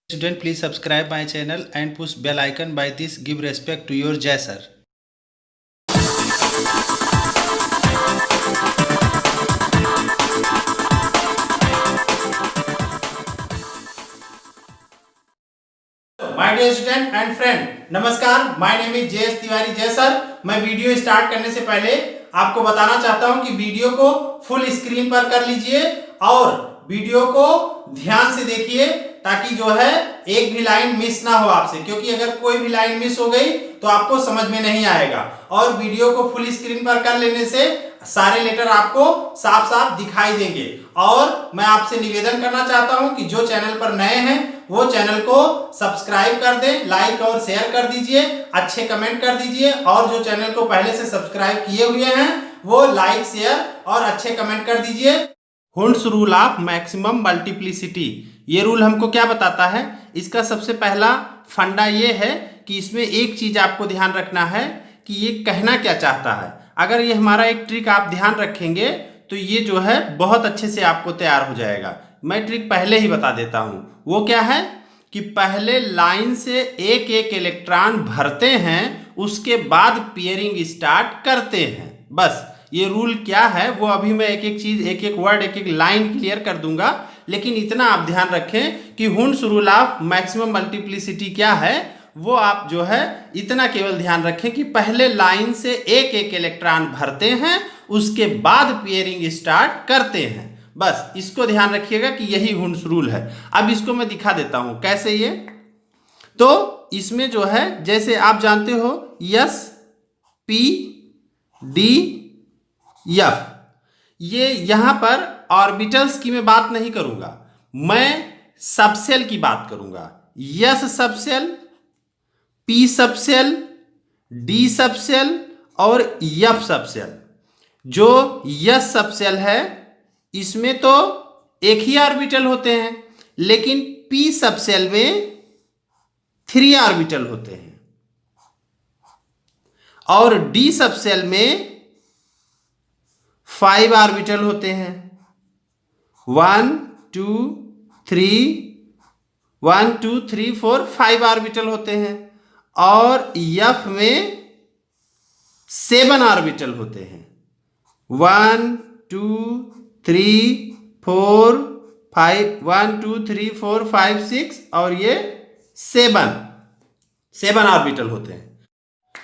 Student, please subscribe my channel and push bell icon. By this, give respect to your Jai sir. My dear student and friend, नमस्कार। My name is JS Tiwari Jai sir. मैं video start करने से पहले आपको बताना चाहता हूं कि वीडियो को फुल स्क्रीन पर कर लीजिए और वीडियो को ध्यान से देखिए ताकि जो है एक भी लाइन मिस ना हो आपसे, क्योंकि अगर कोई भी लाइन मिस हो गई तो आपको समझ में नहीं आएगा। और वीडियो को फुल स्क्रीन पर कर लेने से सारे लेटर आपको साफ साफ दिखाई देंगे। और मैं आपसे निवेदन करना चाहता हूं कि जो चैनल पर नए हैं वो चैनल को सब्सक्राइब कर दें, लाइक और शेयर कर दीजिए, अच्छे कमेंट कर दीजिए। और जो चैनल को पहले से सब्सक्राइब किए हुए हैं वो लाइक, शेयर और अच्छे कमेंट कर दीजिए। Hund's rule of maximum multiplicity, ये रूल हमको क्या बताता है? इसका सबसे पहला फंडा ये है कि इसमें एक चीज आपको ध्यान रखना है कि ये कहना क्या चाहता है। अगर ये हमारा एक ट्रिक आप ध्यान रखेंगे तो ये जो है बहुत अच्छे से आपको तैयार हो जाएगा। मैं ट्रिक पहले ही बता देता हूं। वो क्या है कि पहले लाइन से एक एक इलेक्ट्रॉन भरते हैं, उसके बाद पेयरिंग स्टार्ट करते हैं। बस ये रूल क्या है वो अभी मैं एक एक चीज, एक एक वर्ड, एक एक लाइन क्लियर कर दूंगा। लेकिन इतना आप ध्यान रखें कि Hund's rule of maximum multiplicity क्या है वो आप जो है इतना केवल ध्यान रखें कि पहले लाइन से एक एक इलेक्ट्रॉन भरते हैं, उसके बाद पेयरिंग स्टार्ट करते हैं। बस इसको ध्यान रखिएगा कि यही हुंड्स रूल है। अब इसको मैं दिखा देता हूं कैसे ये। तो इसमें जो है जैसे आप जानते हो S P D F, ये यहां पर ऑर्बिटल्स की मैं बात नहीं करूंगा, मैं सबसेल की बात करूंगा। S subshell, P subshell, D subshell और F सबसेल। जो S सबसेल है इसमें तो एक ही ऑर्बिटल होते हैं, लेकिन P सबसेल में 3 ऑर्बिटल होते हैं और D सबसेल में 5 ऑर्बिटल होते हैं। 1 2 3 4 5 ऑर्बिटल होते हैं। और F में 7 ऑर्बिटल होते हैं। 1 2 3 4 5 1 2 3 4 5 6 और ये 7 ऑर्बिटल होते हैं।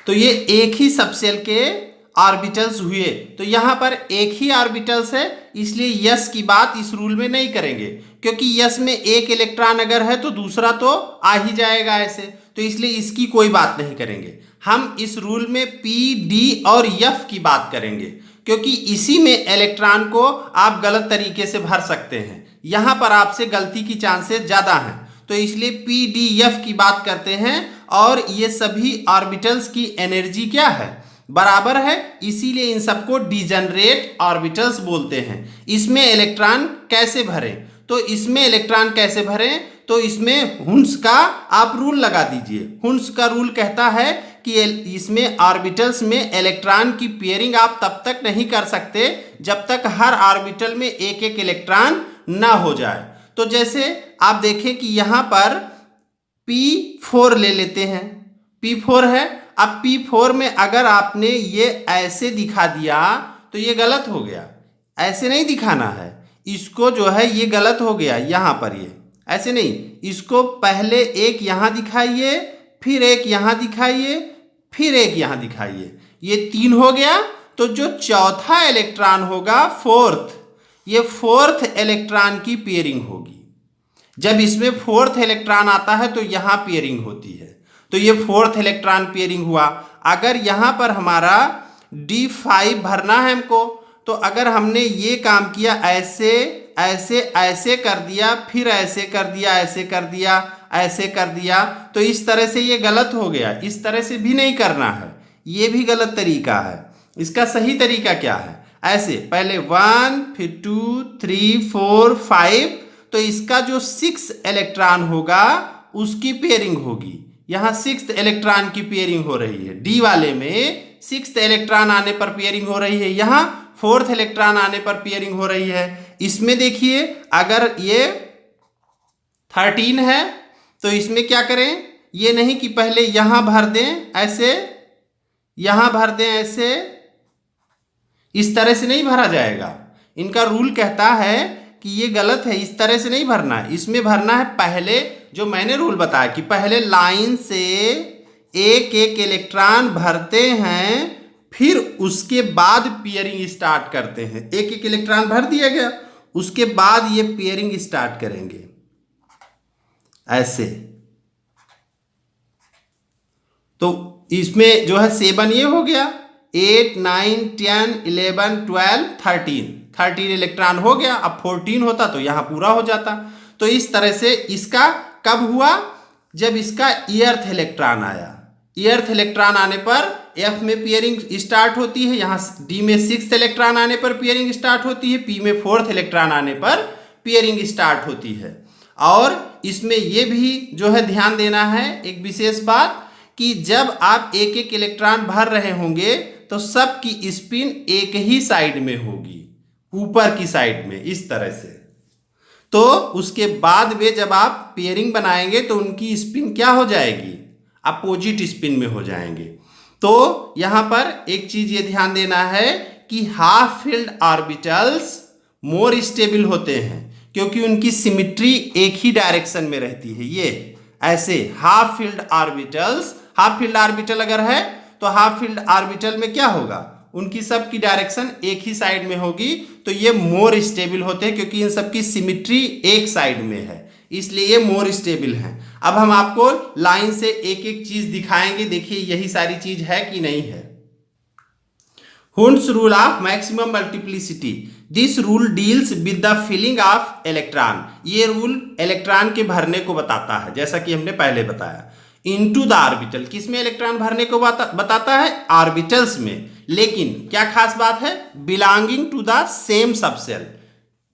तो ये एक ही सबसेल के ऑर्बिटल्स हुए। तो यहां पर एक ही ऑर्बिटल्स है, इसलिए S की बात इस रूल में नहीं करेंगे, क्योंकि S में एक इलेक्ट्रॉन अगर है तो दूसरा तो आ ही जाएगा ऐसे, तो इसलिए इसकी कोई बात नहीं करेंगे। हम इस रूल में P D और F की बात करेंगे, क्योंकि इसी में इलेक्ट्रॉन को आप गलत तरीके से भर सकते हैं। यहां पर आपसे गलती की चांसेस ज्यादा हैं, तो इसलिए P D F की बात करते हैं। और ये सभी ऑर्बिटल्स की एनर्जी क्या है? बराबर है, इसीलिए इन सबको डिजनरेट ऑर्बिटल्स बोलते हैं। इसमें इलेक्ट्रॉन कैसे भरें? तो इसमें इलेक्ट्रॉन कैसे भरें? तो इसमें हुंड्स का आप रूल लगा दीजिए। हुंड्स का रूल कहता है कि इसमें ऑर्बिटल्स में इलेक्ट्रॉन की पेयरिंग आप तब तक नहीं कर सकते जब तक हर ऑर्बिटल में एक एक इलेक्ट्रॉन ना हो जाए। तो जैसे आप देखें कि यहां पर P4 ले लेते हैं, P4 है। अब P4 में अगर आपने ये ऐसे दिखा दिया तो ये गलत हो गया, ऐसे नहीं दिखाना है इसको, जो है ये गलत हो गया। यहां पर ये ऐसे नहीं, इसको पहले एक यहां दिखाइए, फिर एक यहां दिखाइए, फिर एक यहां दिखाइए, ये 3 हो गया। तो जो चौथा इलेक्ट्रॉन होगा फोर्थ, ये फोर्थ इलेक्ट्रॉन की पेयरिंग होगी। जब इसमें फोर्थ इलेक्ट्रॉन आता है तो यहां पेयरिंग होती है, तो ये फोर्थ इलेक्ट्रॉन पेयरिंग हुआ। अगर यहां पर हमारा D5 भरना है हमको, तो अगर हमने ये काम किया, ऐसे ऐसे ऐसे कर दिया, फिर ऐसे कर दिया, ऐसे कर दिया, ऐसे कर दिया, तो इस तरह से ये गलत हो गया। इस तरह से भी नहीं करना है, ये भी गलत तरीका है। इसका सही तरीका क्या है? ऐसे पहले 1 फिर 2 3 4 5, तो इसका जो 6 इलेक्ट्रॉन होगा उसकी पेयरिंग होगी। यहां 6th इलेक्ट्रॉन की पेयरिंग हो रही है। D वाले में 6th इलेक्ट्रॉन आने पर पेयरिंग हो रही है, यहां 4th इलेक्ट्रॉन आने पर पेयरिंग हो रही है। इसमें देखिए अगर ये 13 है तो इसमें क्या करें, ये नहीं कि पहले यहां भर दें ऐसे, यहां भर दें ऐसे, इस तरह से नहीं भरा जाएगा। इनका रूल कहता है कि ये गलत है, इस तरह से नहीं भरना है। इसमें भरना है पहले, जो मैंने रूल बताया कि पहले लाइन से एक एक इलेक्ट्रॉन भरते हैं, फिर उसके बाद पेयरिंग स्टार्ट करते हैं। एक एक इलेक्ट्रॉन भर दिया गया, उसके बाद ये पेयरिंग स्टार्ट करेंगे ऐसे। तो इसमें जो है 7 ये हो गया, 8 9 10 11 12 13 इलेक्ट्रॉन हो गया। अब 14 होता तो यहां पूरा हो जाता। तो इस तरह से इसका कब हुआ, जब इसका ईयर्थ इलेक्ट्रॉन आया। ईयर्थ इलेक्ट्रॉन आने पर F में पेयरिंग स्टार्ट होती है, यहाँ D में 6th इलेक्ट्रॉन आने पर पेयरिंग स्टार्ट होती है, P में 4th इलेक्ट्रॉन आने पर पेयरिंग स्टार्ट होती है। और इसमें ये भी जो है ध्यान देना है एक विशेष बात, कि जब आप एक एक इलेक्ट्रॉन भर रहे होंगे तो सब की स्पिन एक ही साइड में होगी, ऊपर की साइड में, इस तरह से। तो उसके बाद में जब आप पेयरिंग बनाएंगे तो उनकी स्पिन क्या हो जाएगी, अपोजिट स्पिन में हो जाएंगे। तो यहां पर एक चीज ये ध्यान देना है कि half field orbitals more stable होते हैं, क्योंकि उनकी सिमिट्री एक ही डायरेक्शन में रहती है। ये ऐसे half field orbitals, half filled orbital अगर है तो हाफ फील्ड ऑर्बिटल में क्या होगा, उनकी सब की डायरेक्शन एक ही साइड में होगी। तो ये मोर स्टेबल होते हैं, क्योंकि इन सब की सिमिट्री एक साइड में है, इसलिए ये मोर स्टेबल हैं। अब हम आपको लाइन से एक एक चीज दिखाएंगे, देखिए यही सारी चीज है कि नहीं है। Hund's rule of maximum multiplicity, this rule deals with the filling of electron. ये रूल इलेक्ट्रॉन के भरने को बताता है, जैसा कि हमने पहले बताया। इनटू द ऑर्बिटल, किसमें इलेक्ट्रॉन भरने को बताता है, ऑर्बिटल्स में। लेकिन क्या खास बात है, belonging to the same subshell,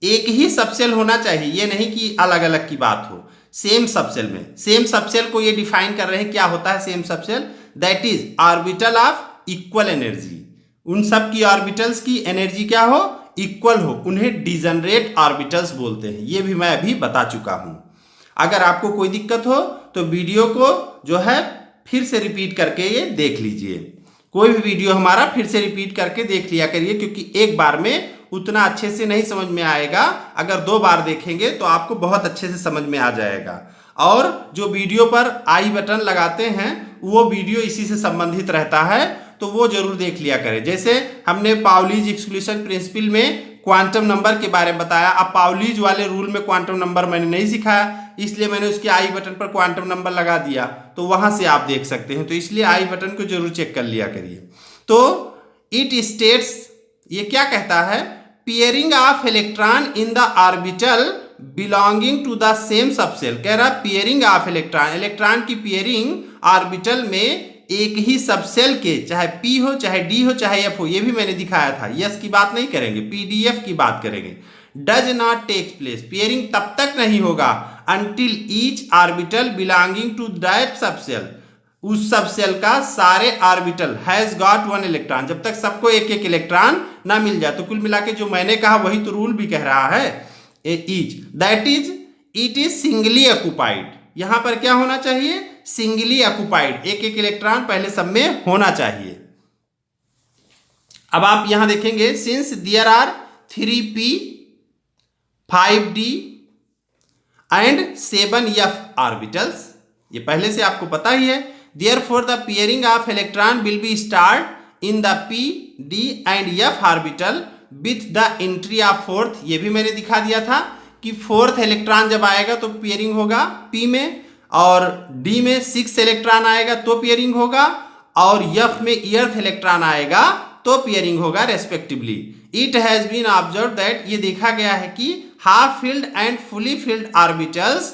एक ही सबसेल होना चाहिए, ये नहीं कि अलग अलग की बात हो। सेम सबसेल में, सेम सबसेल को ये डिफाइन कर रहे हैं, क्या होता है same subshell, that is orbital of equal energy. उन सब की ऑर्बिटल्स की एनर्जी क्या हो, इक्वल हो, उन्हें डिजनरेट ऑर्बिटल्स बोलते हैं। ये भी मैं अभी बता चुका हूं। अगर आपको कोई दिक्कत हो तो वीडियो को जो है फिर से रिपीट करके ये देख लीजिए। कोई भी वीडियो हमारा फिर से रिपीट करके देख लिया करिए, क्योंकि एक बार में उतना अच्छे से नहीं समझ में आएगा। अगर 2 बार देखेंगे तो आपको बहुत अच्छे से समझ में आ जाएगा। और जो वीडियो पर आई बटन लगाते हैं वो वीडियो इसी से संबंधित रहता है, तो वो जरूर देख लिया करें। जैसे हमने पाउलीज एक्सक्लूशन प्रिंसिपल में क्वांटम नंबर के बारे में बताया। अब पाउलीज वाले रूल में क्वांटम नंबर मैंने नहीं सिखाया, इसलिए मैंने उसके आई बटन पर क्वांटम नंबर लगा दिया, तो वहां से आप देख सकते हैं। तो इसलिए आई बटन को जरूर चेक कर लिया करिए। तो इट स्टेट्स, ये क्या कहता है, pairing of electron in the orbital belonging to the same subshell. कह रहा पेयरिंग ऑफ इलेक्ट्रॉन, इलेक्ट्रॉन की पेयरिंग ऑर्बिटल में एक ही सबसेल के, चाहे P हो, चाहे D हो, चाहे F हो, ये भी मैंने दिखाया था। यस की बात नहीं करेंगे, PDF की बात करेंगे। Does not take place, pairing तब तक नहीं होगा until each orbital belonging to that subshell, उस सबसेल का सारे ऑर्बिटल हैज गॉट 1 इलेक्ट्रॉन, जब तक सबको एक एक इलेक्ट्रॉन ना मिल जाए। तो कुल मिला के जो मैंने कहा वही तो रूल भी कह रहा है, each that is it is singly occupied. यहां पर क्या होना चाहिए, सिंगली ऑक्युपाइड, एक एक इलेक्ट्रॉन पहले सब में होना चाहिए। अब आप यहां देखेंगे, since there are 3p 5d and 7f orbitals, ये पहले से आपको पता ही है। Therefore the pairing of electron will be start in the p, d and f orbital with the entry of 4th। ये भी मैंने दिखा दिया था कि 4th इलेक्ट्रॉन जब आएगा तो पेयरिंग होगा p में, और D में 6th इलेक्ट्रॉन आएगा तो पेयरिंग होगा, और F में ईयर्थ इलेक्ट्रॉन आएगा तो पेयरिंग होगा respectively. It has been observe that, ये देखा गया है कि half filled and fully filled orbitals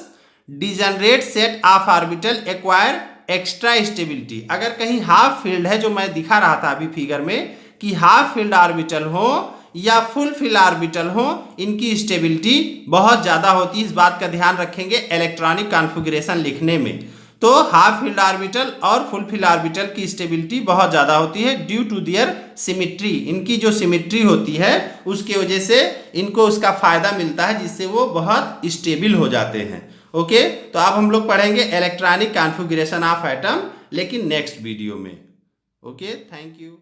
degenerate set of orbital acquire extra stability. अगर कहीं हाफ फील्ड है, जो मैं दिखा रहा था अभी फिगर में, कि हाफ फील्ड ऑर्बिटल हो या फुल फील्ड ऑर्बिटल हो, इनकी स्टेबिलिटी बहुत ज्यादा होती है। इस बात का ध्यान रखेंगे इलेक्ट्रॉनिक कॉन्फ़िगरेशन लिखने में। तो हाफ फील्ड ऑर्बिटल और फुल फील्ड ऑर्बिटल की स्टेबिलिटी बहुत ज्यादा होती है ड्यू टू देयर सिमिट्री। इनकी जो सिमिट्री होती है उसकी वजह से इनको उसका फायदा मिलता है, जिससे वो बहुत स्टेबल हो जाते हैं। ओके, तो अब हम लोग पढ़ेंगे इलेक्ट्रॉनिक कॉन्फ़िगरेशन ऑफ एटम, लेकिन नेक्स्ट वीडियो में। Okay, thank you.